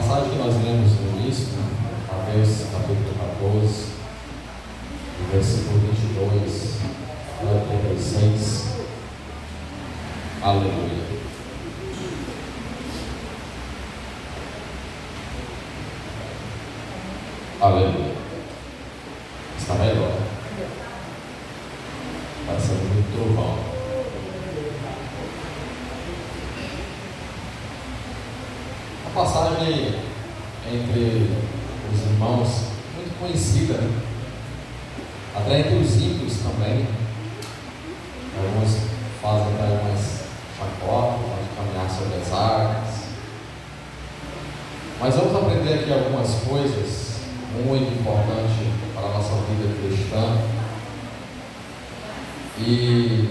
passagem que nós lemos no início, Mateus capítulo 14, versículo 22 a 36. Aleluia. Aleluia. Está melhor. Vai ser muito trovão. A passagem entre os irmãos, muito conhecida, né? Até entre os ímpios também. Alguns fazem até algumas chacotas, de caminhar sobre as águas. Mas vamos aprender aqui algumas coisas muito importantes para a nossa vida cristã. E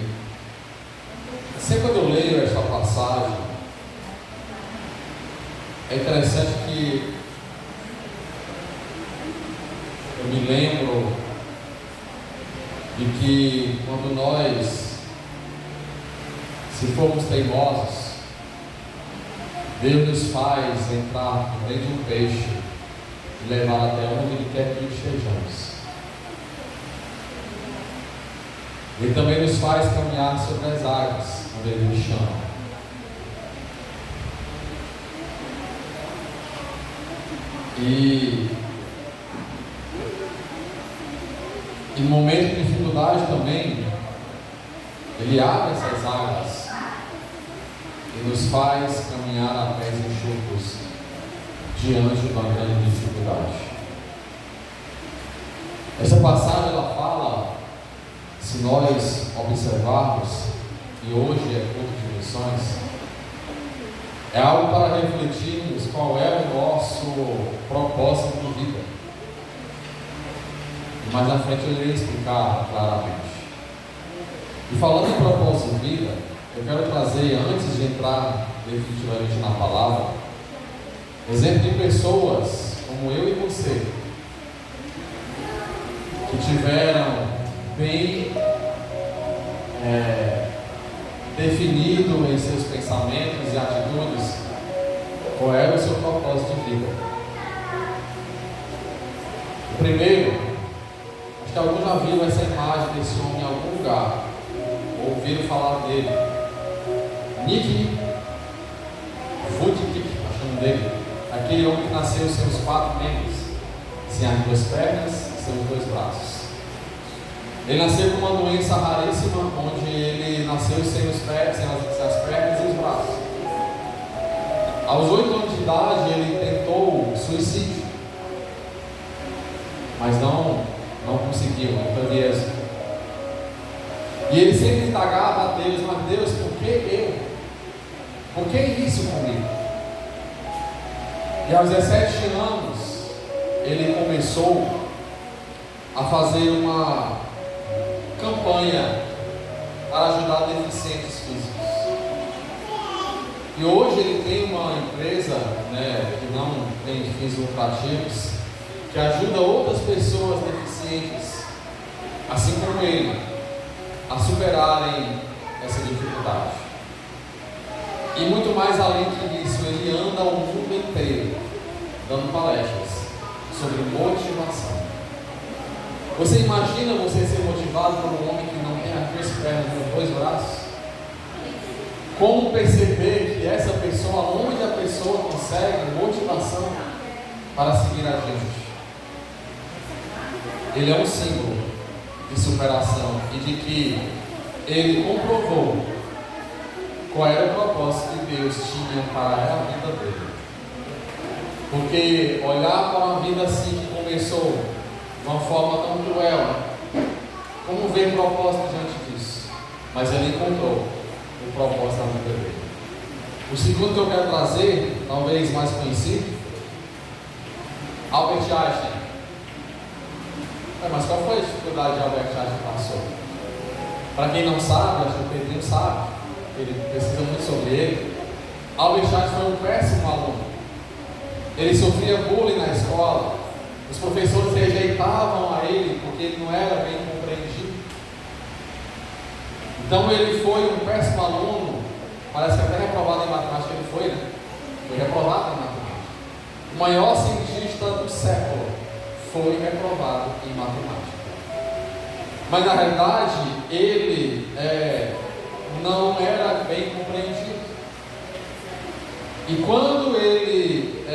sempre quando eu leio esta passagem, é interessante que eu me lembro de que quando nós, se formos teimosos, Deus nos faz entrar dentro de um peixe e levar até onde Ele quer que estejamos. Ele também nos faz caminhar sobre as águas, quando Ele nos chama. E em momentos de dificuldade também, Ele abre essas águas e nos faz caminhar a pés enxutos diante de uma grande dificuldade. Essa passagem ela fala, se nós observarmos, e hoje é culto de missões, é algo para refletirmos qual é o nosso propósito de vida. E mais na frente eu irei explicar claramente. E falando em propósito de vida, eu quero trazer, antes de entrar definitivamente na palavra, exemplo de pessoas como eu e você, que tiveram bem definido em seus pensamentos e atitudes qual era o seu propósito de vida. O primeiro, acho que alguns já viram essa imagem desse homem em algum lugar, ou ouviram falar dele. Nick Vujicic, acho o nome dele, aquele homem que nasceu sem os 4 membros, sem as 2 pernas e sem os 2 braços. Ele nasceu com uma doença raríssima, onde ele nasceu sem os pés, sem as pernas e os braços. Aos 8 anos de idade, ele tentou suicídio, mas não conseguiu, não teve êxito. E ele sempre indagava a Deus: mas Deus, por que eu? Por que isso comigo? E aos 17 anos, ele começou a fazer uma campanha para ajudar deficientes físicos. E hoje ele tem uma empresa, que não tem fins lucrativos, que ajuda outras pessoas deficientes, assim como ele, a superarem essa dificuldade. E muito mais além disso, ele anda o mundo inteiro dando palestras sobre motivação. Você imagina você ser motivado por um homem que não tem as 2 pernas e os 2 braços? Como perceber que essa pessoa, onde a pessoa consegue motivação para seguir adiante? Ele é um símbolo de superação e de que ele comprovou qual era o propósito que Deus tinha para a vida dele. Porque olhar para uma vida assim que começou de uma forma tão cruel, como ver propósito diante disso? Mas ele encontrou o propósito da vida dele. O segundo que eu quero trazer, talvez mais conhecido, Albert Einstein. Mas qual foi a dificuldade que Albert Einstein passou? Para quem não sabe, acho que o Pedrinho sabe, ele pesquisa muito sobre ele. Albert Einstein foi um péssimo aluno. Ele sofria bullying na escola. Os professores rejeitavam a ele porque ele não era bem compreendido. Então ele foi um péssimo aluno. Parece que até reprovado em matemática ele foi, né? Foi reprovado em matemática. maior cientista do século, foi reprovado em matemática. Mas na realidade, ele não era bem compreendido. E quando ele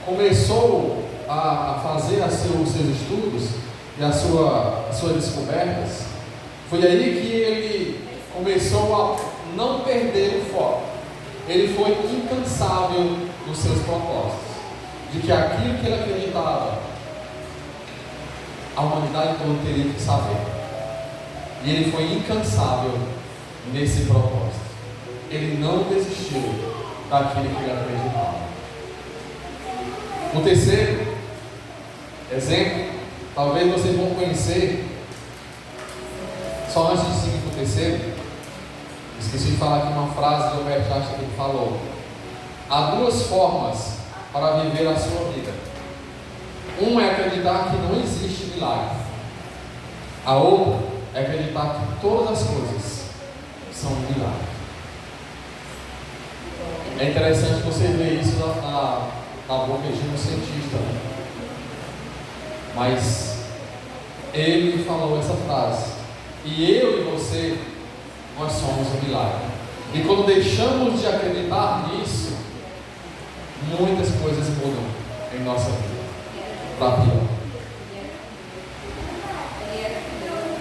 começou a fazer os seus estudos e as suas descobertas, foi aí que ele começou a não perder o foco. Ele foi incansável nos seus propósitos, de que aquilo que ele acreditava, a humanidade toda teria que saber. E ele foi incansável nesse propósito. Ele não desistiu daquilo que ele acreditava. O terceiro exemplo, talvez vocês vão conhecer. Só antes de seguir para o terceiro, esqueci de falar aqui uma frase do Albert Einstein que ele falou: há duas formas para viver a sua vida. Uma é acreditar que não existe milagre. A outra é acreditar que todas as coisas são um milagre. É interessante você ver isso na boca de um cientista, né? Mas ele falou essa frase: e eu e você, nós somos um milagre. E quando deixamos de acreditar nisso, muitas coisas mudam em nossa vida para pior.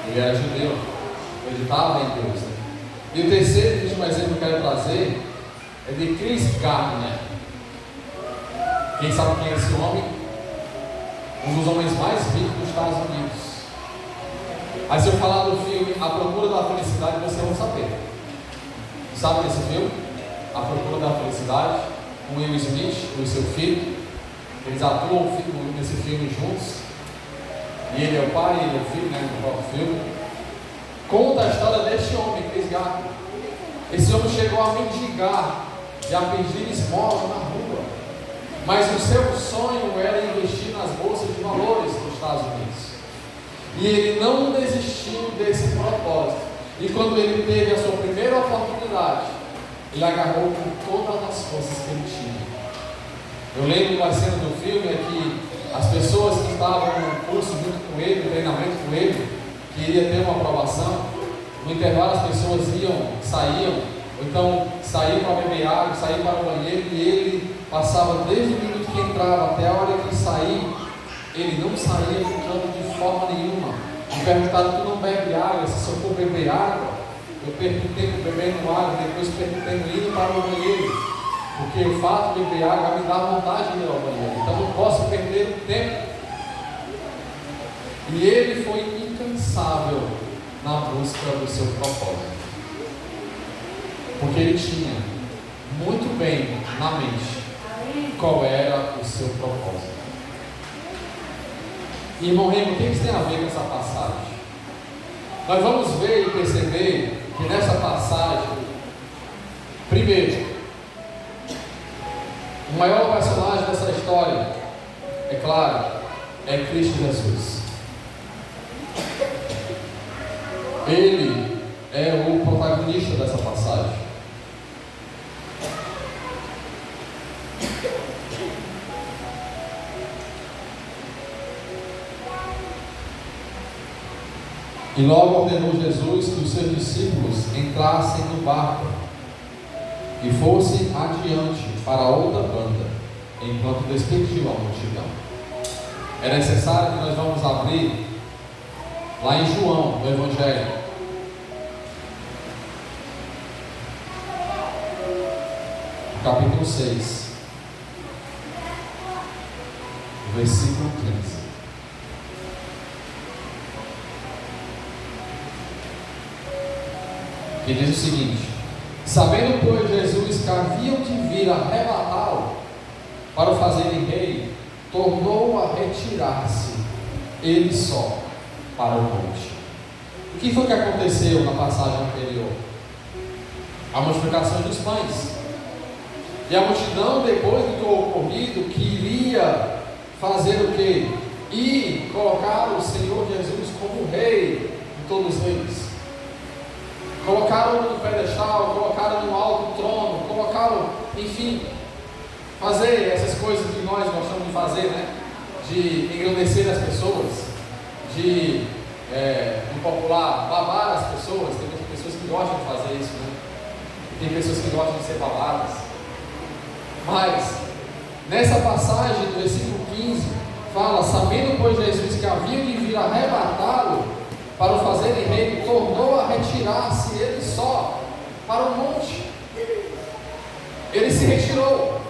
Ele era judeu, acreditava em Deus, né? E o terceiro e último exemplo que eu quero trazer é de Chris Gardner. Quem sabe quem é esse homem? Um dos homens mais ricos dos Estados Unidos. Aí se eu falar do filme A Procura da Felicidade, vocês vão saber. Sabe desse filme? A Procura da Felicidade, com Will Smith e o seu filho. Eles atuam nesse filme juntos. E ele é o pai, ele é o filho, né, no próprio filme. Conta a história deste homem, Chris Gardner. Esse homem chegou a mendigar e a pedir esmola na rua. Mas o seu sonho era investir nas bolsas de valores dos Estados Unidos. E ele não desistiu desse propósito. E quando ele teve a sua primeira oportunidade, ele agarrou com todas as forças que ele tinha. Eu lembro da cena do filme é que as pessoas que estavam no curso junto com ele, no treinamento com ele, que iria ter uma aprovação, no intervalo as pessoas saíam, ou então saíam para beber água, saíam para o banheiro, e ele passava desde o minuto que entrava até a hora que saía, ele não saía ficando de forma nenhuma. Me perguntaram: tu não bebe água? Se eu for beber água, eu perco tempo bebendo água, depois perco tempo indo para o banheiro. Porque o fato de beber água me dá vontade de ir ao banheiro. Então não posso perder o tempo. E ele foi incansável na busca do seu propósito. Porque ele tinha muito bem na mente qual era o seu propósito. E, irmão Remo, o que isso tem a ver com essa passagem? Nós vamos ver e perceber que nessa passagem, primeiro, o maior personagem dessa história, é claro, é Cristo Jesus. Ele é o protagonista dessa passagem. E logo ordenou Jesus que os seus discípulos entrassem no barco e fossem adiante para outra banda, enquanto despediu a multidão. É necessário que nós vamos abrir lá em João, no Evangelho, capítulo 6, versículo 15. Que diz o seguinte: sabendo, pois, Jesus que haviam de vir arrebatá-lo para o fazerem rei, tornou a retirar-se, ele só, para o monte. O que foi que aconteceu na passagem anterior? A multiplicação dos pães. E a multidão, depois do ocorrido, queria fazer o quê? E colocar o Senhor Jesus como rei de todos eles. Colocaram no pedestal, colocaram no alto trono, colocaram, enfim, fazer essas coisas que nós gostamos de fazer, né? De engrandecer as pessoas, de, no popular, babar as pessoas. Tem pessoas que gostam de fazer isso, né? Tem pessoas que gostam de ser babadas. Mas, nessa passagem do versículo 15, fala: sabendo, pois, Jesus que havia de vir arrebatá-lo para o fazerem rei, tornou a retirar-se ele só para o monte. Ele se retirou.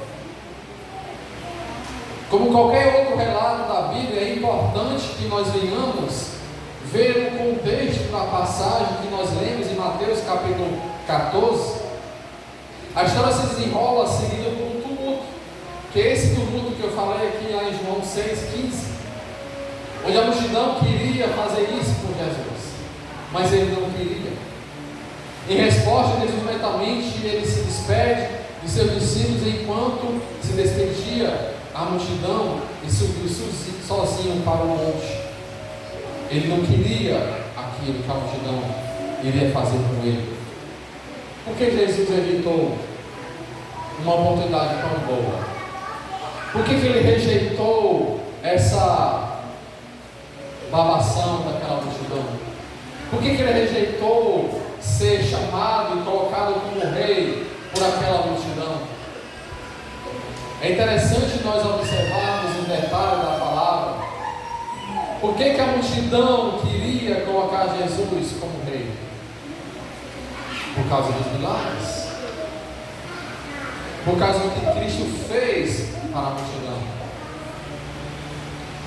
Como qualquer outro relato da Bíblia, é importante que nós venhamos ver o contexto da passagem que nós lemos em Mateus capítulo 14. A história se desenrola seguida por um tumulto, que é esse tumulto que eu falei aqui lá em João 6,15, onde a multidão queria fazer isso por Jesus, mas ele não queria. Em resposta, Jesus mentalmente ele se despede de seus discípulos enquanto se despedia a multidão e subiu sozinho para o monte. Ele não queria aquilo que a multidão iria fazer com ele. Por que Jesus evitou uma oportunidade tão boa? Por que ele rejeitou essa babação daquela multidão? Por que ele rejeitou ser chamado e colocado como rei por aquela multidão? É interessante nós observarmos os detalhes da palavra. Por que a multidão queria colocar Jesus como rei? Por causa dos milagres, por causa do que Cristo fez para a multidão.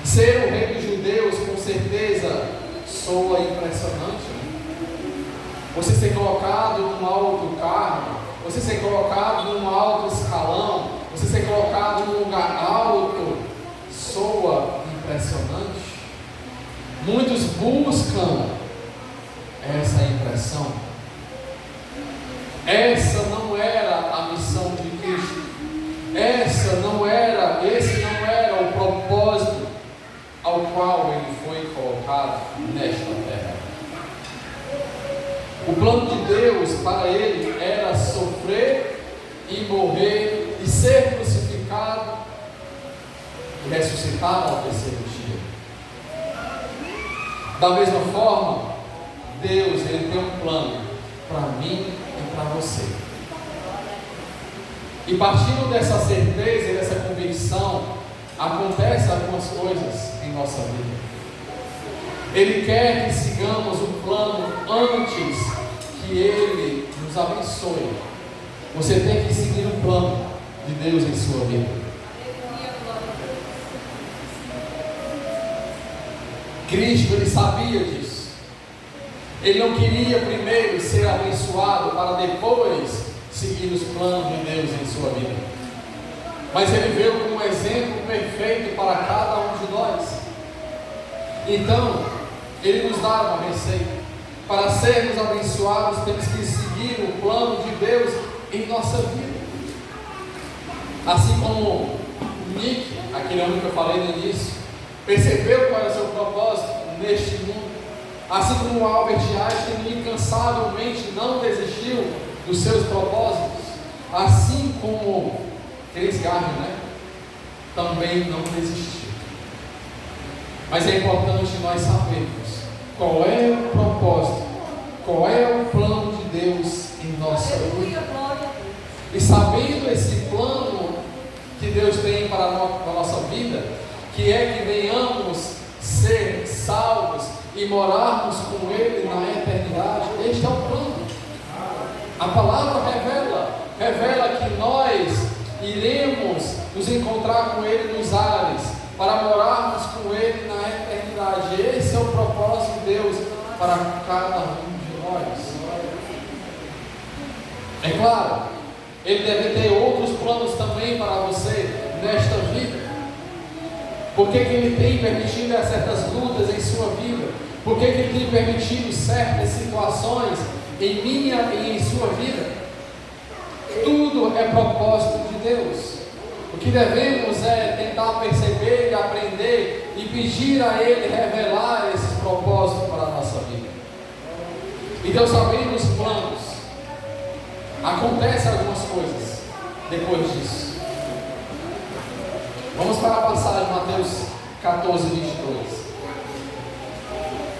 Ser o rei dos judeus, com certeza, soa impressionante, né? Você ser colocado num alto cargo, você ser colocado num alto escalão, você ser colocado num lugar alto, soa impressionante. Muitos buscam essa impressão. Essa não era a missão de Cristo. Esse não era o propósito ao qual ele foi colocado nesta terra. O plano de Deus para ele era sofrer e morrer e ser crucificado e ressuscitado ao terceiro dia. Da mesma forma, Deus ele tem um plano para mim e para você. E partindo dessa certeza e dessa convicção, acontecem algumas coisas em nossa vida. Ele quer que sigamos o plano antes que Ele nos abençoe. Você tem que seguir o plano de Deus em sua vida. Cristo, Ele sabia disso. Ele não queria primeiro ser abençoado para depois seguir os planos de Deus em sua vida. Mas Ele veio como um exemplo perfeito para cada um de nós. Então, Ele nos dá uma receita. Para sermos abençoados, temos que seguir o plano de Deus em nossa vida. Assim como Nick, aquele homem que eu falei no início, percebeu qual era o seu propósito neste mundo. Assim como Albert Einstein incansavelmente não desistiu dos seus propósitos. Assim como Chris Gardner, também não desistiu. Mas é importante nós sabermos qual é o propósito, qual é o plano de Deus em nossa vida. E sabendo esse plano que Deus tem para a nossa vida, que é que venhamos ser salvos e morarmos com Ele na eternidade, este é o plano. A palavra revela que nós iremos nos encontrar com Ele nos ares, para morarmos com Ele na eternidade. Esse é o propósito de Deus para cada um de nós. É claro, Ele deve ter outros planos também para você nesta vida. Por que Ele tem permitido certas lutas em sua vida? Por que Ele tem permitido certas situações em minha e em sua vida? Tudo é propósito de Deus. O que devemos é tentar perceber e aprender e pedir a Ele revelar esses propósitos para a nossa vida. E Deus, sabendo os planos, acontecem algumas coisas depois disso. Vamos para a passagem, Mateus 14, 22.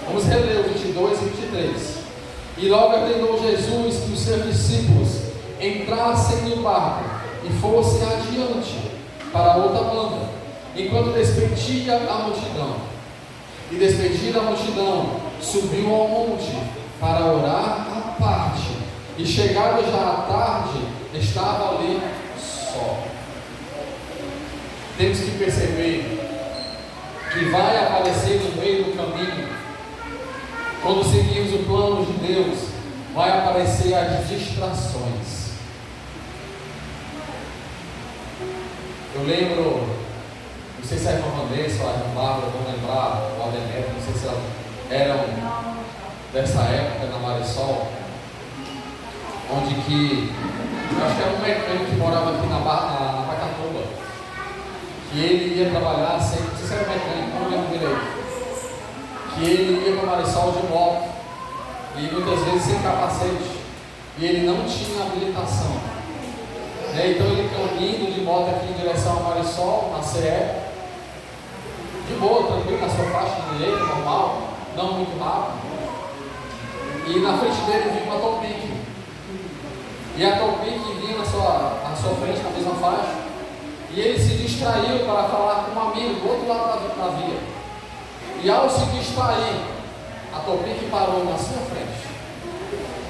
Vamos reler o 22 e 23. E logo ordenou Jesus que os seus discípulos entrassem no barco e fossem adiante para outra banda, enquanto despedia a multidão. E despedida a multidão, subiu ao monte para orar à parte. E chegada já à tarde, estava ali só. Temos que perceber que vai aparecer no meio do caminho, quando seguimos o plano de Deus, vai aparecer as distrações. Eu lembro, não sei se a irmã Vanessa ou a irmã Bárbara vão lembrar, o Adeneto, não sei se elas eram dessa época na Marisol, onde que, eu acho que era um mecânico que morava aqui na Pacatuba, que ele ia trabalhar sempre, não sei se era mecânico, não lembro direito, que ele ia para Marisol de moto, e muitas vezes sem capacete, e ele não tinha habilitação, né? Então ele indo de moto aqui em direção a Marisol, na CE, de boa, tranquilo, na sua faixa de direita, normal, não muito rápido, e na frente dele vinha uma Topic, e a Topic vinha na sua frente, na mesma faixa, e ele se distraiu para falar com um amigo do outro lado da via. E ao se distrair, a Topic parou na sua frente.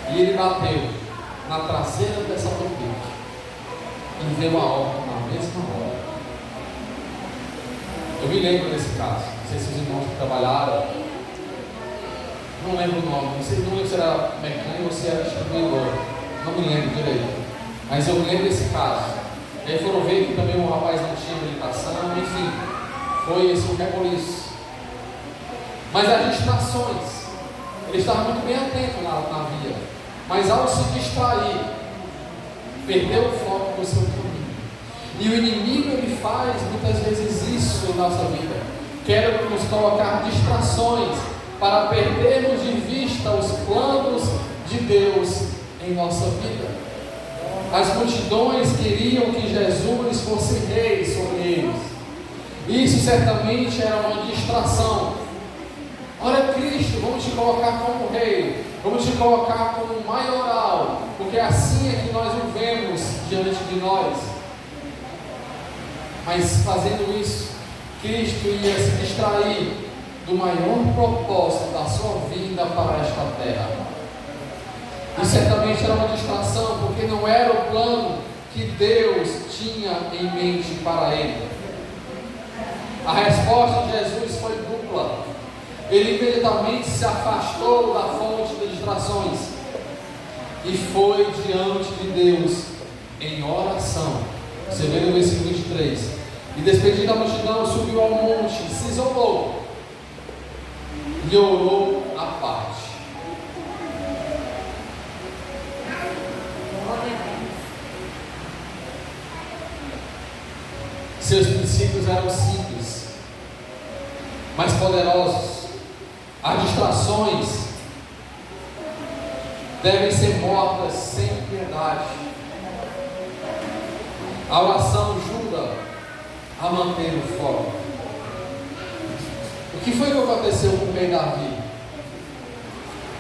E ele bateu na traseira dessa Topic e deu a ordem na mesma hora. Eu me lembro desse caso. Não sei se os irmãos que trabalharam, não lembro o nome, não lembro se era mecânico ou se era distribuidor. Não me lembro direito. Mas eu me lembro desse caso. E aí foram ver que também o rapaz não tinha habilitação, enfim, foi esse o reboliço. Mas as distrações, ele estava muito bem atento na via, mas ao se distrair, perdeu o foco do seu caminho. E o inimigo, ele faz muitas vezes isso em nossa vida, quer nos colocar distrações para perdermos de vista os planos de Deus em nossa vida. As multidões queriam que Jesus fosse rei sobre eles. Isso certamente era uma distração. Olha Cristo, vamos te colocar como rei, vamos te colocar como maioral, porque assim é que nós o vemos diante de nós. Mas fazendo isso, Cristo ia se distrair do maior propósito da sua vinda para esta terra. E certamente era uma distração, porque não era o plano que Deus tinha em mente para ele. A resposta de Jesus foi dupla. Ele imediatamente se afastou da fonte das distrações e foi diante de Deus em oração. Você vê no versículo 23. E despedindo a multidão, subiu ao monte, se isolou e orou à parte. Seus princípios eram simples, mas poderosos. As distrações devem ser mortas sem piedade. A oração ajuda a manter o foco. O que foi que aconteceu com o rei Davi?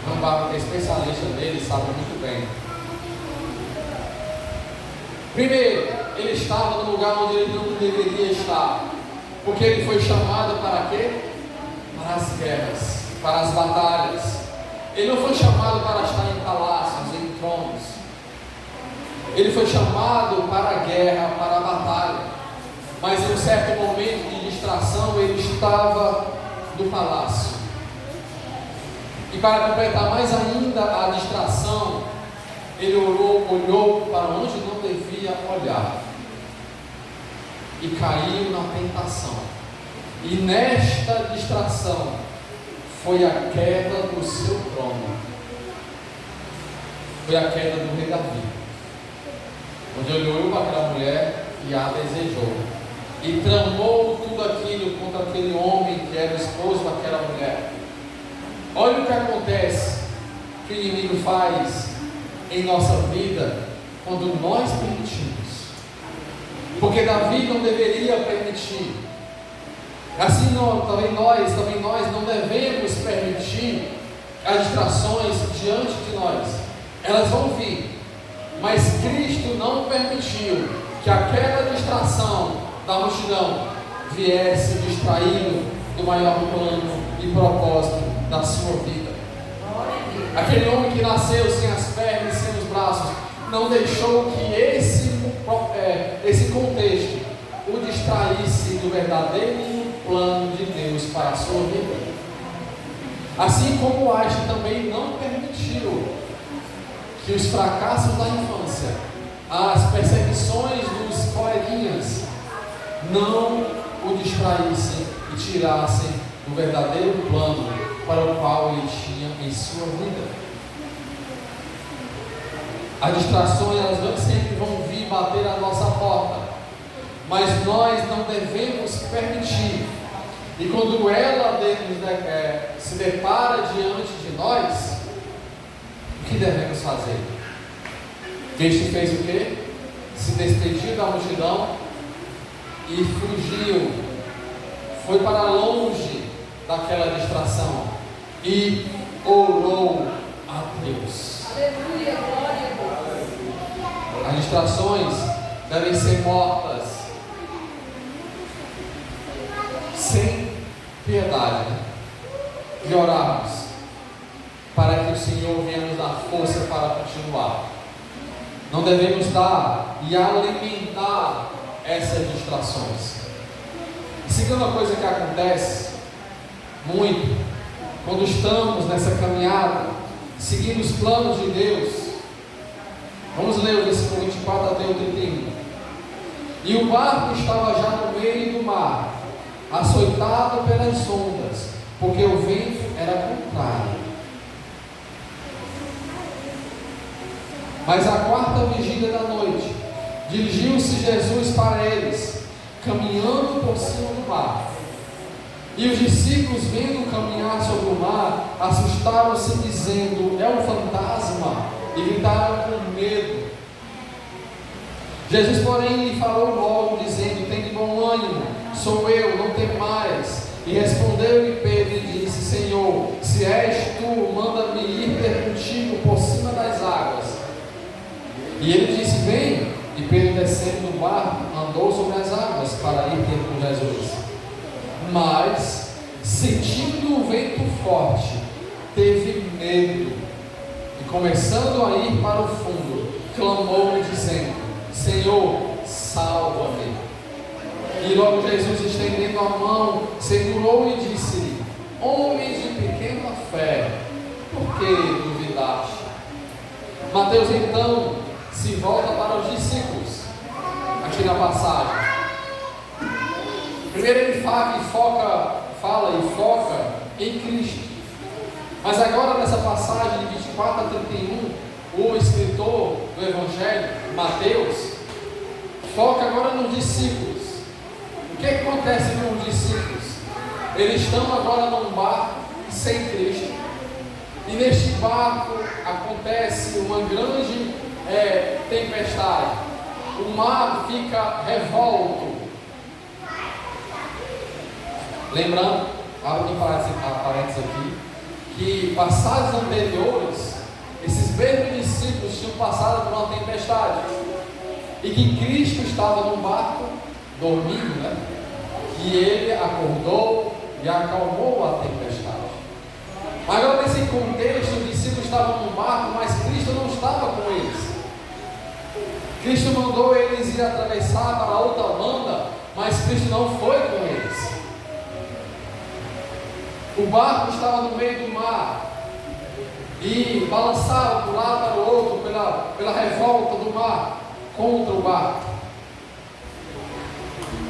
Rambaba, que é especialista dele, sabe muito bem. Primeiro, ele estava no lugar onde ele não deveria estar, porque ele foi chamado para quê? Para as guerras, para as batalhas. Ele não foi chamado para estar em palácios, em tronos. Ele foi chamado para a guerra, para a batalha. Mas em um certo momento de distração, ele estava no palácio. E para completar mais ainda a distração, ele olhou para onde não devia olhar e caiu na tentação. E nesta distração foi a queda do seu trono, foi a queda do rei Davi, onde ele olhou para aquela mulher e a desejou e tramou tudo aquilo contra aquele homem que era o esposo daquela mulher. Olha o que acontece, que o inimigo faz em nossa vida quando nós permitimos. porque Davi não deveria permitir. Assim também nós não devemos permitir as distrações diante de nós. Elas vão vir, mas Cristo não permitiu que aquela distração da multidão viesse distraído do maior plano e propósito da sua vida. Aquele homem que nasceu sem as pernas e sem os braços não deixou que esse contexto o distraísse do verdadeiro plano de Deus para a sua vida. Assim como Einstein também não permitiu que os fracassos da infância, as perseguições dos coleguinhas, não o distraíssem e tirassem do verdadeiro plano para o qual ele tinha em sua vida. As distrações, elas sempre vão vir bater à nossa porta, mas nós não devemos permitir. E quando ela se depara diante de nós, o que devemos fazer? Este fez o quê? Se despediu da multidão e fugiu, foi para longe daquela distração e orou a Deus. Aleluia, glória a Deus. As distrações devem ser mortas sem piedade, e orarmos para que o Senhor venha nos dar força para continuar. Não devemos dar e alimentar essas distrações. Segunda coisa que acontece muito quando estamos nessa caminhada, seguindo os planos de Deus. Vamos ler o versículo 24 até o 31. E o barco estava já no meio do mar, açoitado pelas ondas, porque o vento era contrário. Mas à quarta vigília da noite, dirigiu-se Jesus para eles, caminhando por cima do mar. E os discípulos, vendo caminhar sobre o mar, assustaram-se, dizendo: é um fantasma, e gritaram com medo. Jesus, porém, lhe falou logo, dizendo: tem de bom ânimo, sou eu, não temais. E respondeu-lhe Pedro e disse: Senhor, se és tu, manda-me ir ter contigo por cima das águas. E ele disse: vem. E Pedro, descendo do barco, andou sobre as águas para ir ter com Jesus. Mas, sentindo o vento forte, teve medo, e começando a ir para o fundo, clamou-lhe dizendo: Senhor, salva-me. E logo Jesus, estendendo a mão, segurou e disse-lhe: homem de pequena fé, por que duvidaste? Mateus então se volta para os discípulos, aqui na passagem. Primeiro ele fala e foca em Cristo. Mas agora nessa passagem de 24 a 31, o escritor do Evangelho, Mateus, foca agora nos discípulos. O que acontece com os discípulos? Eles estão agora num barco sem Cristo. E neste barco acontece uma grande tempestade. O mar fica revolto. Lembrando, abro um parênteses aqui, que passados anteriores, esses mesmos discípulos tinham passado por uma tempestade, e que Cristo estava no barco, dormindo, né? E ele acordou e acalmou a tempestade. Agora, nesse contexto, os discípulos estavam no barco, mas Cristo não estava com eles. Cristo mandou eles ir atravessar para a outra banda, mas Cristo não foi com eles. O barco estava no meio do mar e balançava de um lado para o outro pela revolta do mar contra o barco.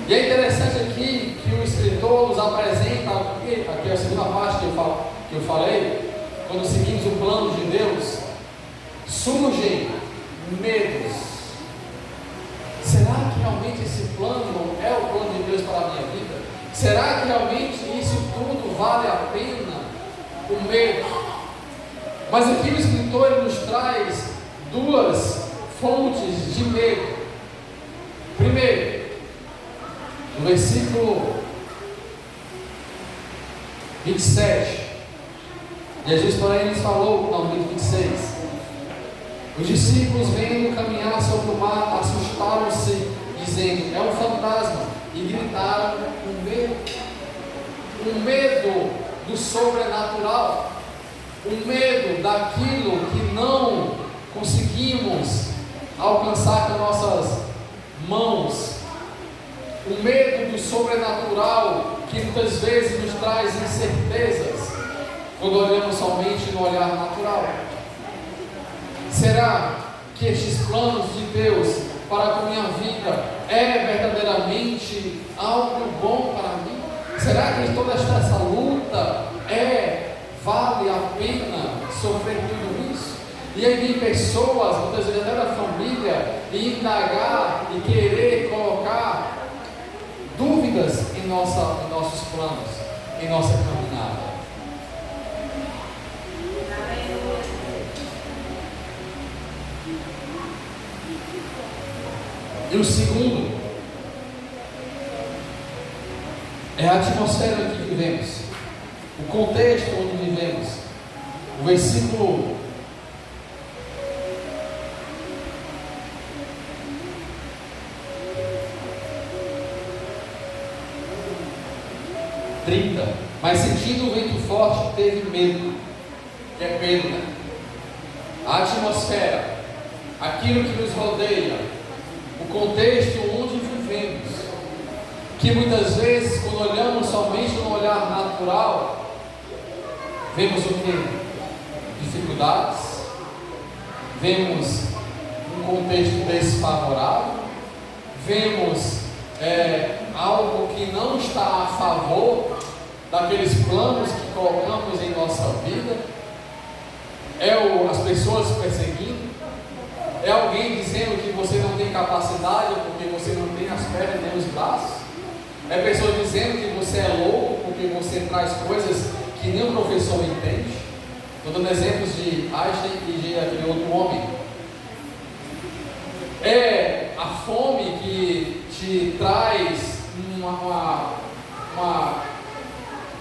E é interessante aqui que o escritor nos apresenta, aqui é a segunda parte que eu falei, quando seguimos o plano de Deus, surgem medos. Será que realmente esse plano é o plano de Deus para a minha vida? Será que realmente isso tudo vale a pena? O medo. Mas aqui o escritor ele nos traz duas fontes de medo. Primeiro, versículo 27, Jesus, porém, lhes falou, não, 26, os discípulos, vendo caminhar sobre o mar, assustaram-se, dizendo, é um fantasma, e gritaram com medo do sobrenatural, o medo daquilo que não conseguimos alcançar com nossas mãos, o medo do sobrenatural que muitas vezes nos traz incertezas quando olhamos somente no olhar natural. Será que estes planos de Deus para com minha vida é verdadeiramente algo bom para mim? Será que toda essa luta vale a pena sofrer tudo isso? E aí vem pessoas, muitas vezes até da família, e indagar e querer colocar dúvidas em nossos planos, em nossa caminhada. E o segundo é a atmosfera em que vivemos, o contexto onde vivemos. O versículo 30, mas sentindo o vento forte, teve medo. Que é medo, né? A atmosfera, aquilo que nos rodeia, o contexto onde vivemos, que muitas vezes, quando olhamos somente no olhar natural, vemos o que? Dificuldades, vemos um contexto desfavorável, vemos algo que não está a favor daqueles planos que colocamos em nossa vida, as pessoas perseguindo, é alguém dizendo que você não tem capacidade porque você não tem as pernas nem os braços, é pessoa dizendo que você é louco porque você traz coisas que nem o professor entende. Estou dando exemplos de Einstein e de aquele outro homem. É a fome que te traz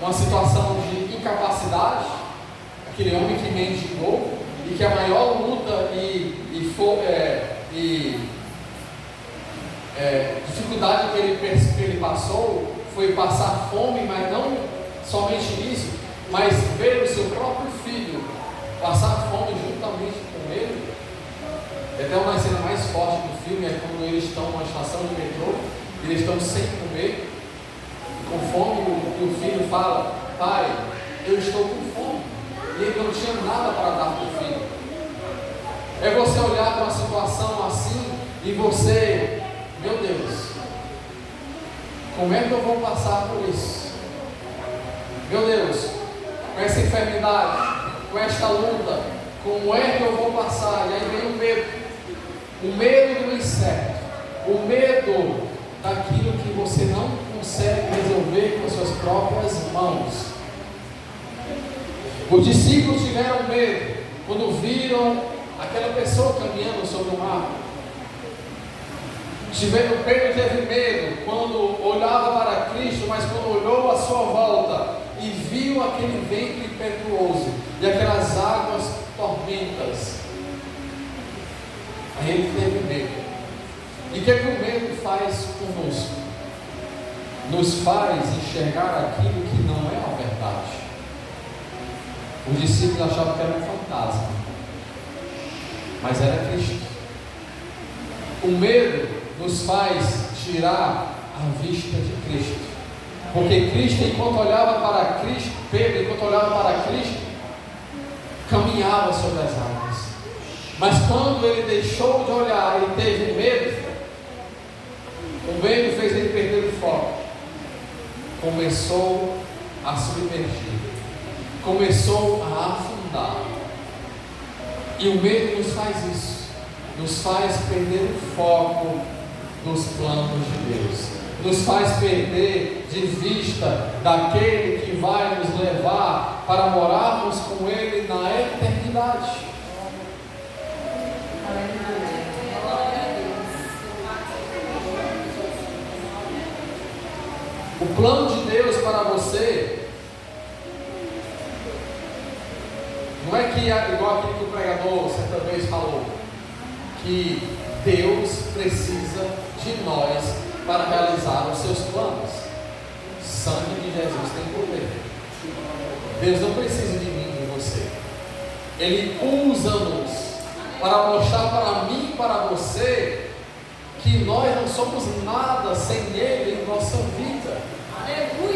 uma situação de incapacidade, aquele homem que mendigou e que a maior luta e dificuldade que ele passou foi passar fome, mas não somente isso, mas ver o seu próprio filho passar fome juntamente com ele. Até uma cena mais forte do filme é quando eles estão numa estação de metrô, eles estão sem comer, com fome, e o filho fala, pai, eu estou com fome, e ele não tinha nada para dar para o filho. É você olhar para uma situação assim, e você, meu Deus, como é que eu vou passar por isso? Meu Deus, com essa enfermidade, com esta luta, como é que eu vou passar? E aí vem o medo do incerto, o medo daquilo que você não consegue resolver com suas próprias mãos. Os discípulos tiveram medo quando viram aquela pessoa caminhando sobre o mar. Pedro teve medo quando olhava para Cristo, mas quando olhou à sua volta e viu aquele vento impetuoso e aquelas águas tormentas, aí ele teve medo. E o que o medo faz conosco? Nos faz enxergar aquilo que não é a verdade. Os discípulos achavam que era um fantasma, mas era Cristo. O medo nos faz tirar a vista de Cristo, porque Cristo, enquanto olhava para Cristo, Pedro, enquanto olhava para Cristo, caminhava sobre as águas. Mas quando ele deixou de olhar e teve medo, o medo fez ele perder o foco, começou a submergir, começou a afundar. E o medo nos faz isso, nos faz perder o foco dos planos de Deus, nos faz perder de vista daquele que vai nos levar para morarmos com Ele na eternidade. O plano de Deus para você não é que, igual aquele que o pregador certa vez falou, que Deus precisa de nós para realizar os seus planos. O sangue de Jesus tem poder. Deus não precisa de mim e de você. Ele usa-nos para mostrar para mim e para você que nós não somos nada sem Ele em nossa vida.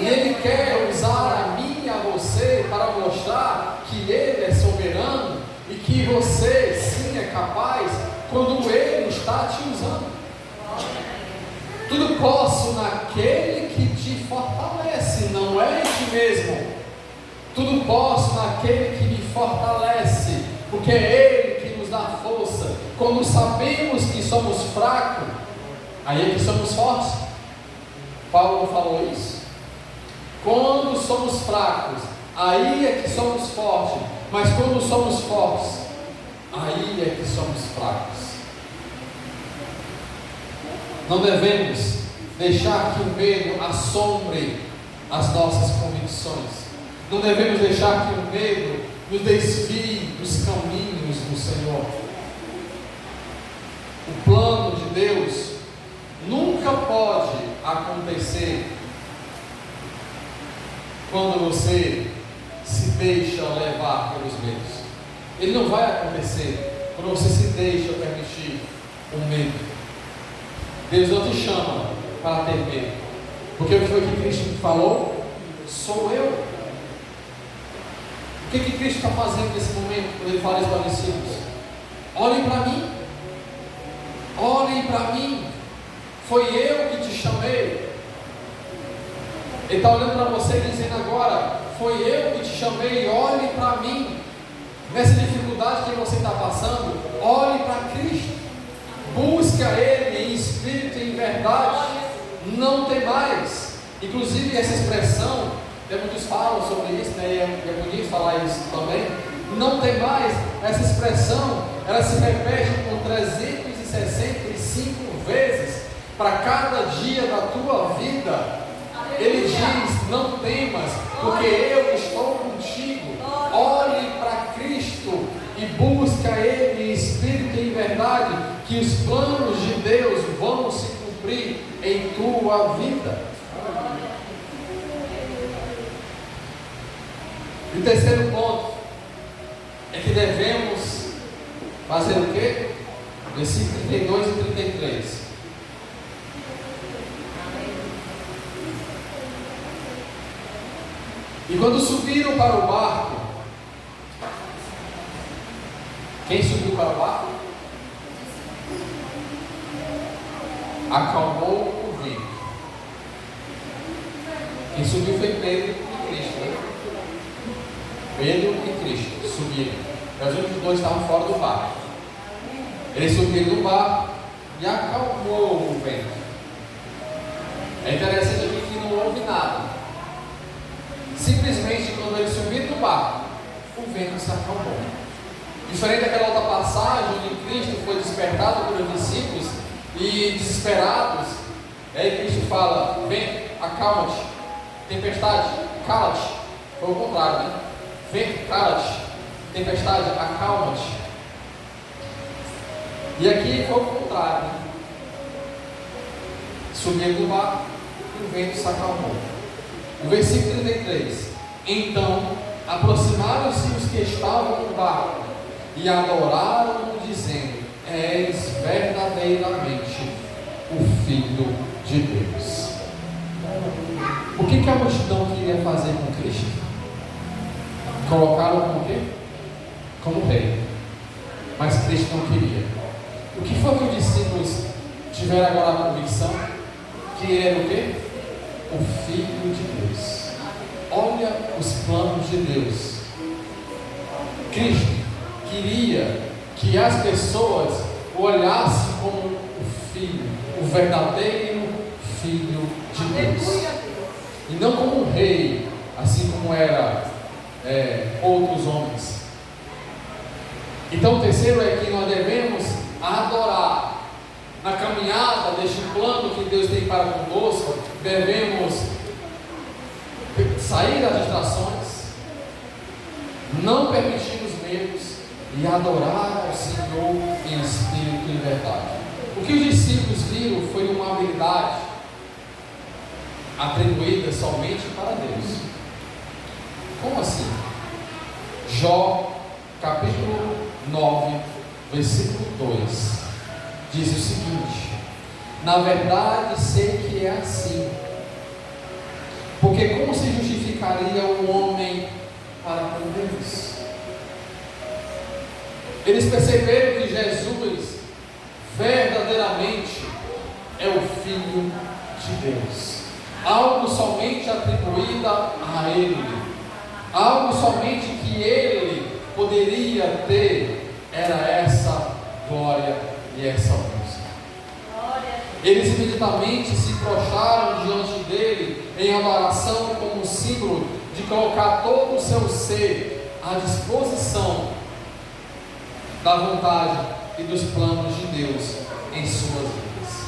E Ele quer usar a mim e a você para mostrar que Ele é soberano e que você sim é capaz quando Ele está te usando. Tudo posso naquele que te fortalece, não é em ti mesmo. Tudo posso naquele que me fortalece, porque é Ele que nos dá força. Quando sabemos que somos fracos, aí é que somos fortes. Paulo falou isso. Quando somos fracos, aí é que somos fortes. Mas quando somos fortes, aí é que somos fracos. Não devemos deixar que o medo assombre as nossas convicções. Não devemos deixar que o medo nos desvie dos caminhos do Senhor. O plano de Deus nunca pode acontecer quando você se deixa levar pelos medos. Ele não vai acontecer quando você se deixa permitir o medo. Deus não te chama para ter medo, porque o que foi que Cristo falou? Sou eu. O que Cristo está fazendo nesse momento, quando Ele fala isso para os discípulos? Olhem para mim, olhem para mim, foi eu que te chamei. Ele está olhando para você e dizendo agora, foi eu que te chamei, olhe para mim. Nessa dificuldade que você está passando, olhe para Cristo, busque a Ele em espírito e em verdade, não tem mais. Inclusive essa expressão, muitos falam sobre isso, né? E é bonito falar isso também. Não tem mais, essa expressão, ela se repete por 365 vezes para cada dia da tua vida. Ele diz, não temas, porque eu estou contigo. Olhe para Cristo e busque a Ele em espírito e em verdade, que os planos de Deus vão se cumprir em tua vida. E o terceiro ponto é que devemos fazer o quê? Versículos 32 e 33. E quando subiram para o barco, quem subiu para o barco? Acalmou o vento. Quem subiu foi Pedro e Cristo, né? Pedro e Cristo subiram. Os outros dois estavam fora do barco. Eles subiram do barco e acalmou o vento. É interessante aqui que não houve nada. Simplesmente quando eles subiram do barco, o vento se acalmou. Diferente daquela outra passagem onde Cristo foi despertado pelos discípulos e desesperados, aí Cristo fala: vem, acalma-te, tempestade, cala-te. Foi o contrário, né? Vem, cala-te, tempestade, acalma-te. E aqui foi o contrário, né? Subiram do barco e o vento se acalmou. O versículo 33. Então aproximaram-se os que estavam no barco e adoraram-no, dizendo: és verdadeiramente o Filho de Deus. O que a multidão queria fazer com Cristo? Colocaram como o quê? Como rei. Mas Cristo não queria. O que foi que os discípulos tiveram agora a convicção? Que ele era o quê? O Filho de Deus. Olha os planos de Deus. Cristo queria que as pessoas o olhassem como o Filho, o verdadeiro Filho de Deus, e não como um rei, assim como era outros homens. Então o terceiro é que nós devemos adorar. Na caminhada deste plano que Deus tem para conosco, devemos sair das distrações, não permitir os medos e adorar ao Senhor em espírito e verdade. O que os discípulos viram foi uma habilidade atribuída somente para Deus. Como assim? Jó, capítulo 9, versículo 2, diz o seguinte: na verdade sei que é assim, porque como se justificaria o homem para com Deus? Eles perceberam que Jesus verdadeiramente é o Filho de Deus, algo somente atribuído a Ele, algo somente que Ele poderia ter, era essa glória e essa música. Eles imediatamente se prostraram diante dele em adoração, como símbolo de colocar todo o seu ser à disposição da vontade e dos planos de Deus em suas vidas.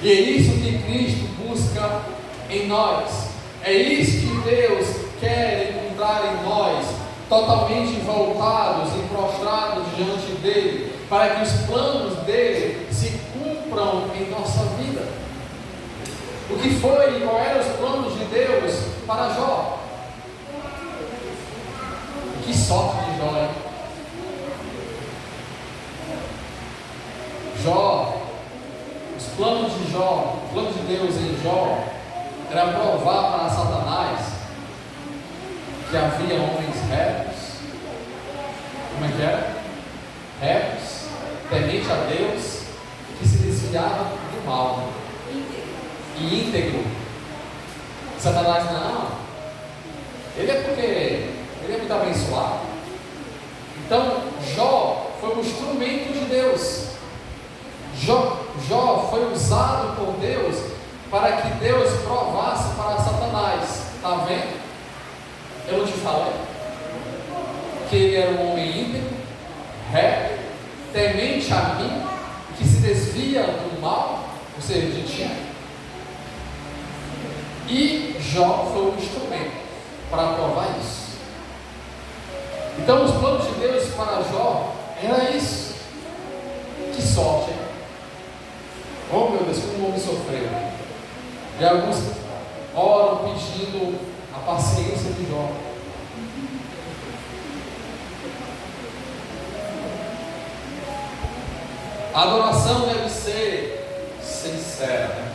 E é isso que Cristo busca em nós, é isso que Deus quer encontrar em nós, totalmente voltados e prostrados diante dele, para que os planos dele se cumpram em nossa vida. O que foi e qual eram os planos de Deus para Jó? Que sorte de Jó, hein? Jó, os planos de Jó, o plano de Deus em Jó, era provar para Satanás que havia homens retos. Como é que era? Retos, temente a Deus, que se desviavam do mal e íntegro. Satanás, não, ele é porque ele é muito abençoado. Então Jó foi um instrumento de Deus. Jó foi usado por Deus para que Deus provasse para Satanás. Está vendo? Eu não te falei que ele era um homem íntegro, reto, temente a mim, que se desvia do mal, ou seja, de ti. E Jó foi um instrumento para provar isso. Então os planos de Deus para Jó era isso. Que sorte, hein? Oh meu Deus, como o homem sofreu. E alguns oram pedindo a paciência de Jó. A adoração deve ser sincera.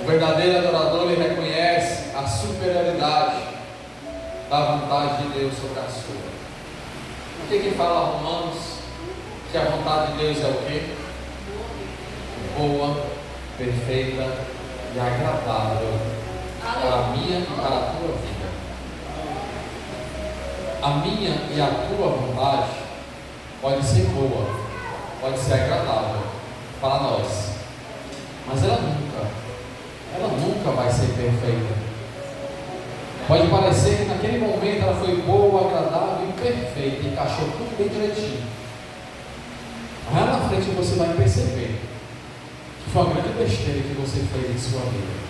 O verdadeiro adorador, ele reconhece a superioridade da vontade de Deus sobre a sua. O que fala Romanos? Que a vontade de Deus é o quê? Boa, perfeita e agradável para a minha e para a tua vida. A minha e a tua vontade pode ser boa, pode ser agradável para nós, mas ela nunca vai ser perfeita. Pode parecer que naquele momento ela foi boa, agradável e perfeita, encaixou tudo bem direitinho. Lá na frente você vai perceber que foi uma grande besteira que você fez em sua vida.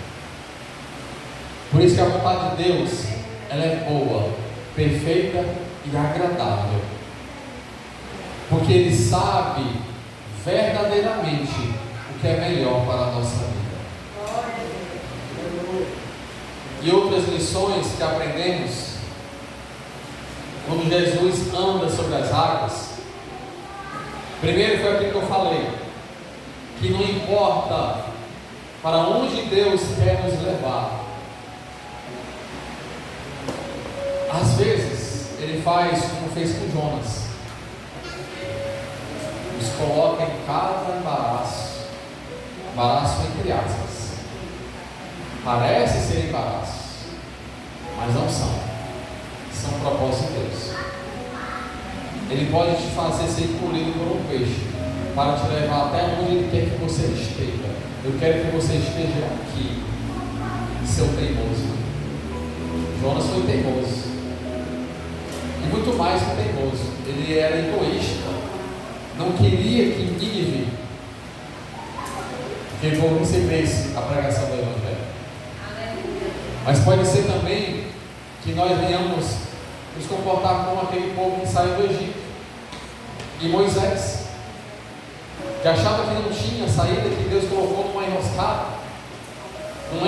Por isso que a vontade de Deus, ela é boa, perfeita e agradável, porque Ele sabe verdadeiramente o que é melhor para a nossa vida. E outras lições que aprendemos quando Jesus anda sobre as águas. Primeiro foi aquilo que eu falei, que não importa para onde Deus quer nos levar, às vezes Ele faz como fez com Jonas, nos coloca em cada embaraço entre aspas. Parece ser embaraço, mas não são propósitos de Deus. Ele pode te fazer ser engolido por um peixe, para te levar até onde Ele quer que você esteja. Eu quero que você esteja aqui, seu teimoso. Jonas foi teimoso, e muito mais que teimoso, ele era egoísta, não queria que Nínive recebesse a pregação do Evangelho. Mas pode ser também que nós venhamos nos comportar como aquele povo que saiu do Egito. E Moisés, que achava que não tinha saída, que Deus colocou numa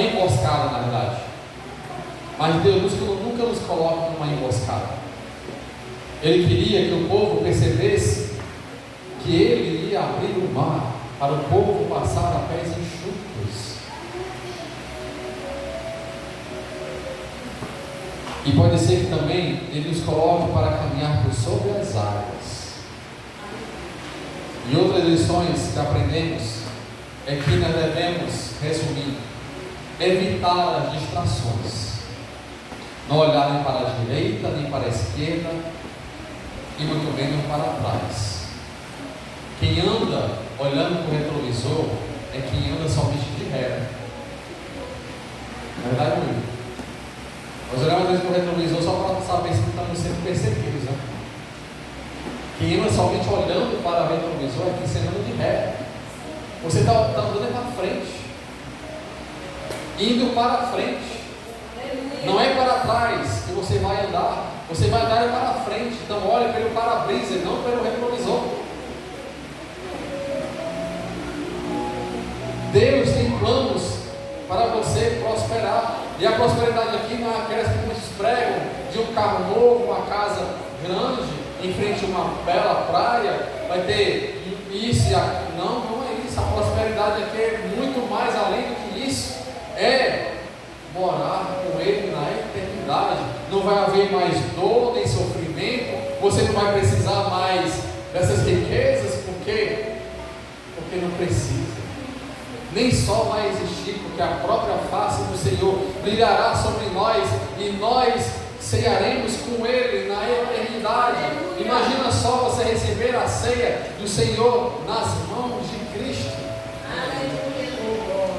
emboscada, na verdade. Mas Deus nunca nos coloca numa emboscada. Ele queria que o povo percebesse que Ele ia abrir o mar para o povo passar a pés enxutos. E pode ser que também Ele nos coloque para caminhar por sobre as águas. E outras lições que aprendemos é que nós devemos, resumindo, evitar as distrações, não olhar nem para a direita, nem para a esquerda, e muito menos para trás. Quem anda olhando para o retrovisor é quem anda somente de ré. Na verdade, não. Nós olhamos às vezes para o retrovisor só para saber se estamos sendo perseguidos, né? Quem anda somente olhando para o retrovisor é quem se anda de ré. Você está andando para frente, indo para frente. Não é para trás que você vai andar. Você vai andar para frente. Então olhe pelo para-brisa e não pelo retrovisor. Deus tem planos para você prosperar. E a prosperidade aqui não é aquelas que muitos pregam de um carro novo, uma casa grande, em frente a uma bela praia, vai ter isso e aquilo. Não é isso. A prosperidade aqui é muito mais além do que isso. É morar com Ele na eternidade. Não vai haver mais dor nem sofrimento. Você não vai precisar mais dessas riquezas. Por quê? Porque não precisa. Nem só vai existir, porque a própria face do Senhor brilhará sobre nós e nós cearemos com Ele na eternidade. Imagina só você receber a ceia do Senhor nas mãos de Cristo.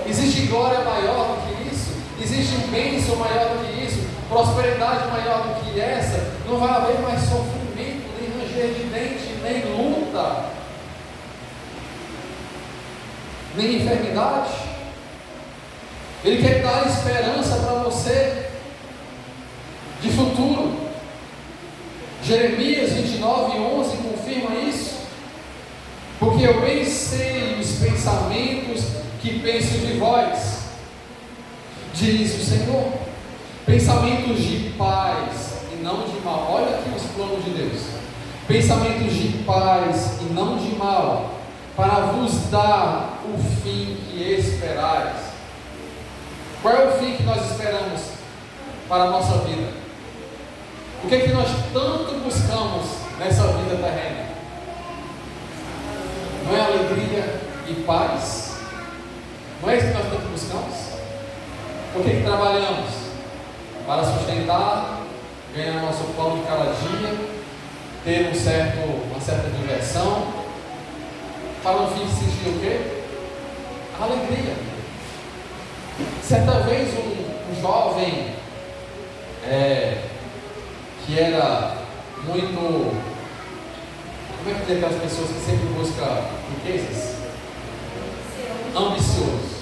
Existe glória maior do que isso? Existe bênção maior do que isso? Prosperidade maior do que essa? Não vai haver mais sofrimento, nem ranger de dente, nem luta, nem enfermidade. Ele quer dar esperança para você de futuro. Jeremias 29:11 confirma isso. Porque eu bem sei os pensamentos que penso de vós, diz o Senhor, pensamentos de paz e não de mal. Olha aqui os planos de Deus: pensamentos de paz e não de mal, para vos dar o fim que esperais. Qual é o fim que nós esperamos para a nossa vida? O que é que nós tanto buscamos nessa vida terrena? Não é alegria e paz? Não é isso que nós tanto buscamos? Por que trabalhamos? Para sustentar, ganhar nosso pão de cada dia, ter uma certa diversão, para no fim sentir o quê? A alegria. Certa vez um jovem que era muito, como é que diz aquelas pessoas que sempre buscam riquezas? Ambicioso.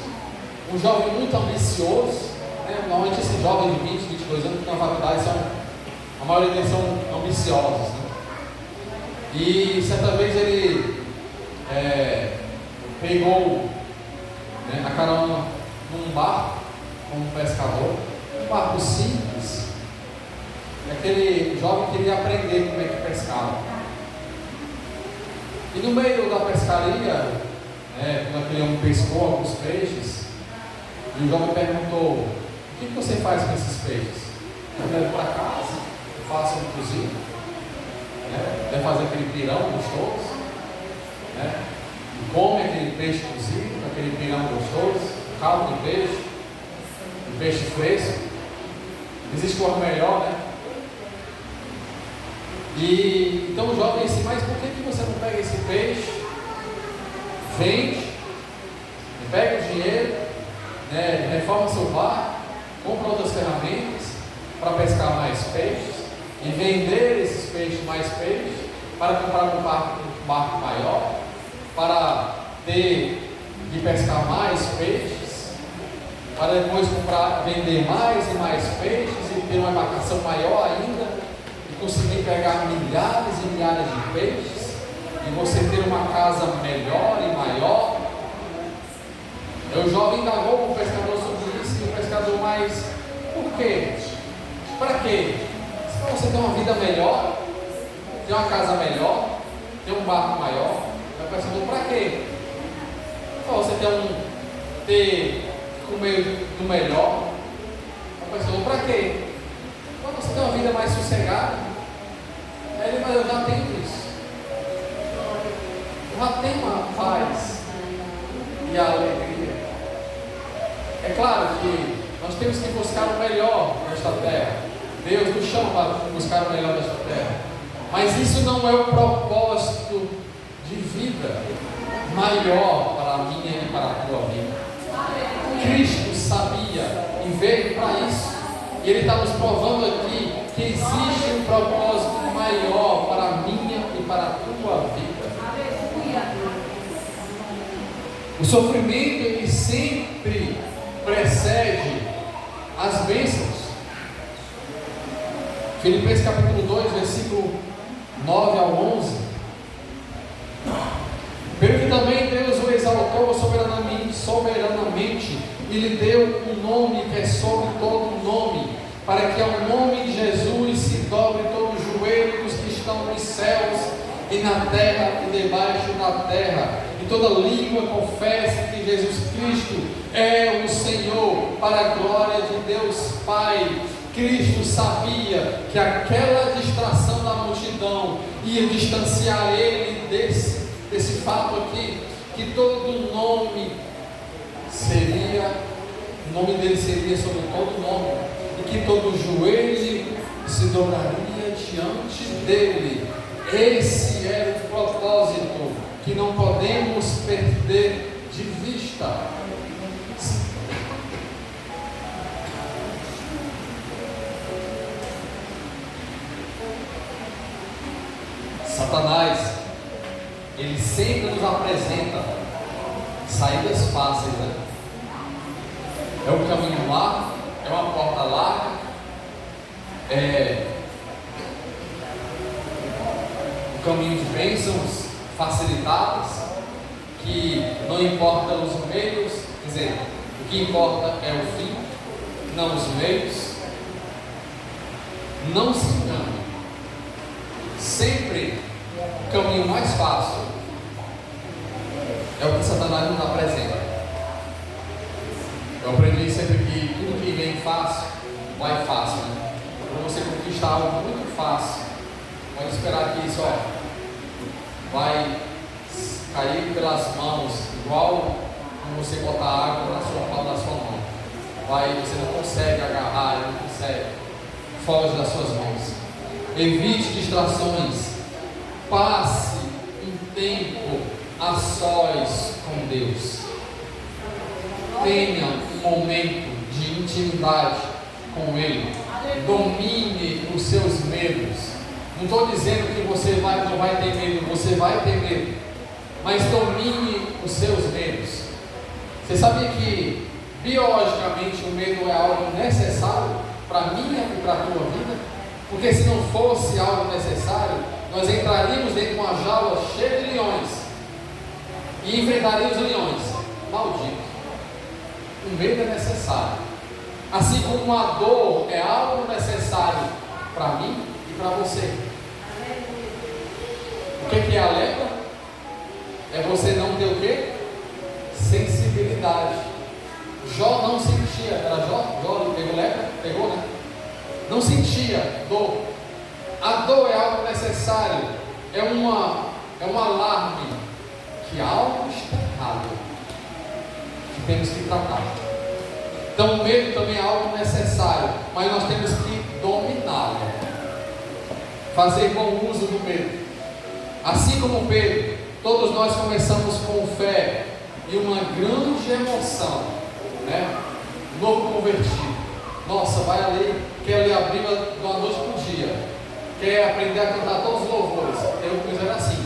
Um jovem muito ambicioso, né? Normalmente esses jovens de 20, 22 anos que estão na faculdade, a maioria deles são ambiciosos, né? E certa vez ele pegou, né, a carona num barco, como pescador, um barco simples, e aquele jovem queria aprender como é que pescava. E no meio da pescaria, quando aquele homem pescou alguns peixes, e o jovem perguntou: o que você faz com esses peixes? Eu levo para casa, eu faço um cozido, deve fazer aquele pirão gostoso, e come aquele peixe cozido, aquele pirão gostoso, caldo de peixe fresco. Existe forma melhor, né? E então o jovem disse: mas por que você não pega esse peixe, vende, pega o dinheiro, reforma seu barco, compra outras ferramentas para pescar mais peixes e vender esses peixes, mais peixes, para comprar um barco maior, para ter de pescar mais peixes? para depois comprar, vender mais e mais peixes e ter uma embarcação maior ainda e conseguir pegar milhares e milhares de peixes e você ter uma casa melhor e maior. O jovem indagou com o pescador sobre isso e o pescador, mas por quê? Para quê? Se você ter uma vida melhor, ter uma casa melhor, ter um barco maior, o pescador, para quê? Para você ter comer do melhor, o pescador, para quê? Para você ter uma vida mais sossegada. Aí ele, mas eu já tenho isso. Eu já tenho uma paz e a alegria. É claro que nós temos que buscar o melhor nesta terra. Deus nos chama para buscar o melhor nesta terra. Mas isso não é o propósito de vida maior para a minha e para a tua vida. Cristo sabia e veio para isso. E Ele está nos provando aqui que existe um propósito maior para a minha e para a tua vida. O sofrimento, ele sempre precede as bênçãos. Filipenses capítulo 2, versículo 9 ao 11. Pelo que também Deus o exaltou soberanamente e lhe deu um nome que é sobre todo nome, para que ao nome de Jesus se dobre todo o joelho dos que estão nos céus e na terra e debaixo da terra, e toda língua confesse que Jesus Cristo é o Senhor, para a glória de Deus Pai. Cristo sabia que aquela distração da multidão ia distanciar ele desse fato aqui, que todo nome o nome dele seria sobre todo nome, e que todo joelho se dobraria diante dele. Esse era o propósito que não podemos perder de vista. Satanás, ele sempre nos apresenta saídas fáceis, né? É um caminho largo, é uma porta larga, um caminho de bênçãos facilitadas, que não importa os meios, quer dizer, o que importa é o fim, não os meios. Não se engane, sempre o caminho mais fácil é o que Satanás nos apresenta. Eu aprendi sempre que tudo que vem fácil, vai fácil, né? Para você conquistar algo muito fácil, pode esperar que isso vai cair pelas mãos, igual como você botar água na sua palma da sua mão. Você não consegue agarrar, não consegue, foge das suas mãos. Evite distrações, passe um tempo a sós com Deus. Tenha um momento de intimidade com Ele. Domine os seus medos. Não estou dizendo que você não vai ter medo, você vai ter medo, mas domine os seus medos. Você sabia que biologicamente o medo é algo necessário para a minha e para a tua vida? Porque se não fosse algo necessário, nós entraríamos dentro de uma jaula cheia de leões e enfrentaríamos leões. Maldito. O medo é necessário. Assim como a dor é algo necessário para mim e para você. O que é a lepra? É você não ter o quê? Sensibilidade. Jó não sentia. Era Jó? Jó pegou lepra? Pegou, né? Não sentia dor. A dor é algo necessário. É um alarme que algo está errado, que temos que tratar. Então o medo também é algo necessário, mas nós temos que dominá-lo. Fazer bom uso do medo. Assim como Pedro, todos nós começamos com fé e uma grande emoção, né? Novo convertido. Nossa, vai ali, quer ler a Bíblia de uma noite para o dia, quer aprender a cantar todos os louvores. Eu fiz assim.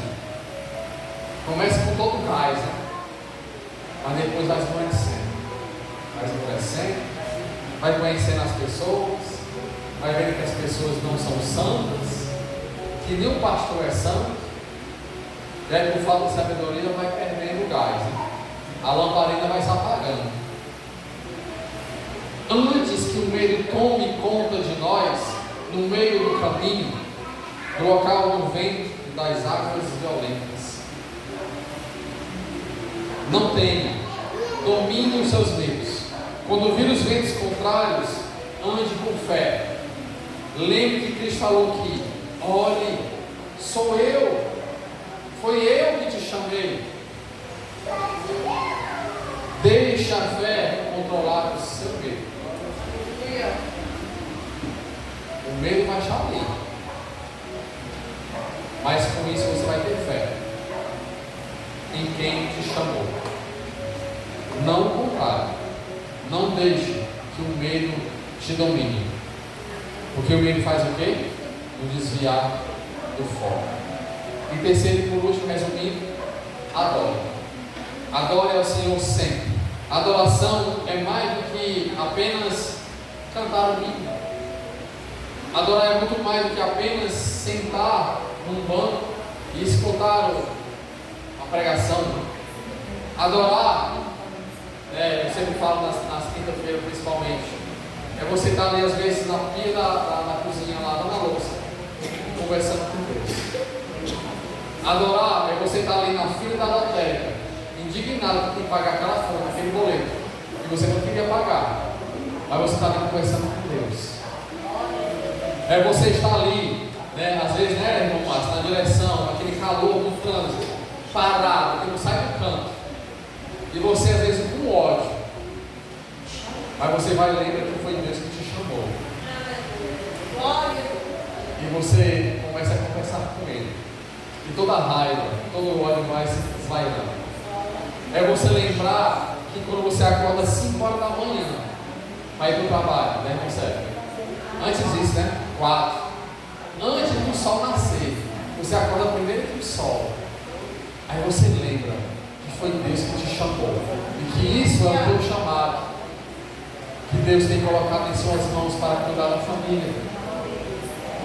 Começa com todo o gás, né? Mas depois vai esmorecendo. vai crescendo, vai conhecendo as pessoas, vai vendo que as pessoas não são santas, que nem o pastor é santo, e aí por falta de sabedoria vai perdendo o gás, né? A lamparina vai se apagando. Antes que o medo tome conta de nós, no meio do caminho, do local do vento e das águas violentas, não tenha, domine os seus medos. Quando vir os ventos contrários, ande com fé. Lembre que Cristo falou que, olhe, sou eu, foi eu que te chamei. Deixa a fé controlar o seu medo. O medo vai estar ali, mas com isso você vai ter fé em quem te chamou. Não o contrário. Não deixe que o medo te domine, porque o medo faz o quê? Nos desviar do foco. E terceiro e por último, resumindo, adore. Adore ao Senhor sempre. Adoração é mais do que apenas cantar o hino. Adorar é muito mais do que apenas sentar num banco e escutar a pregação. Adorar, eu sempre falo nas quinta-feiras principalmente, é você estar ali às vezes na pia da cozinha lá, na louça, conversando com Deus. Adorar é você estar ali na fila da lotérica, indignado que tem que pagar aquela folha, aquele boleto, que você não queria pagar, mas você está ali conversando com Deus. É você estar ali, às vezes, irmão Márcio, na direção, aquele calor do trânsito, parado, que não sai do canto, e você às vezes com ódio, mas você vai lembrar que foi Deus que te chamou, e você começa a conversar com Ele, e toda a raiva, todo o ódio vai se esvairando. É você lembrar que quando você acorda às 5 horas da manhã para ir para o trabalho, né, irmão? Antes disso, 4. Antes do sol nascer, você acorda primeiro que o sol. Aí você lembra que foi Deus que te chamou e que isso é o teu chamado, que Deus tem colocado em suas mãos para cuidar da família,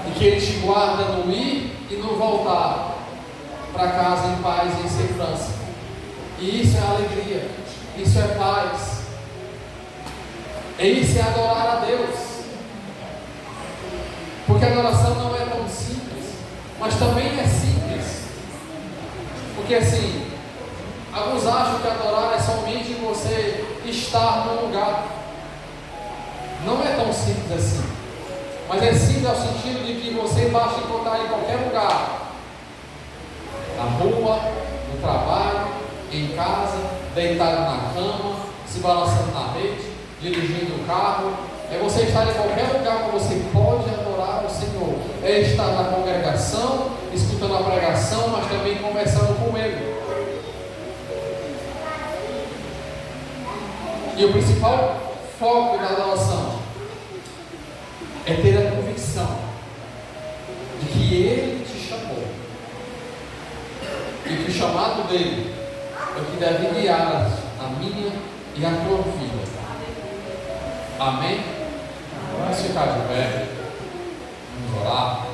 e que Ele te guarda no ir e no voltar para casa em paz e em segurança. E isso é alegria, isso é paz, e isso é adorar a Deus. Porque a adoração não é tão simples, mas também é simples. Porque assim, alguns acham que adorar é somente você estar no lugar. Não é tão simples assim. Mas é simples no sentido de que você basta encontrar em qualquer lugar. Na rua, no trabalho, em casa, deitado na cama, se balançando na rede, dirigindo o carro. É você estar em qualquer lugar que você pode adorar o Senhor. É estar na congregação, escutando a pregação, mas também conversando com Ele. E o principal foco da adoração é ter a convicção de que Ele te chamou e que o chamado dele é o que deve guiar a minha e a tua vida. Amém? Vamos ficar de pé. Vamos orar.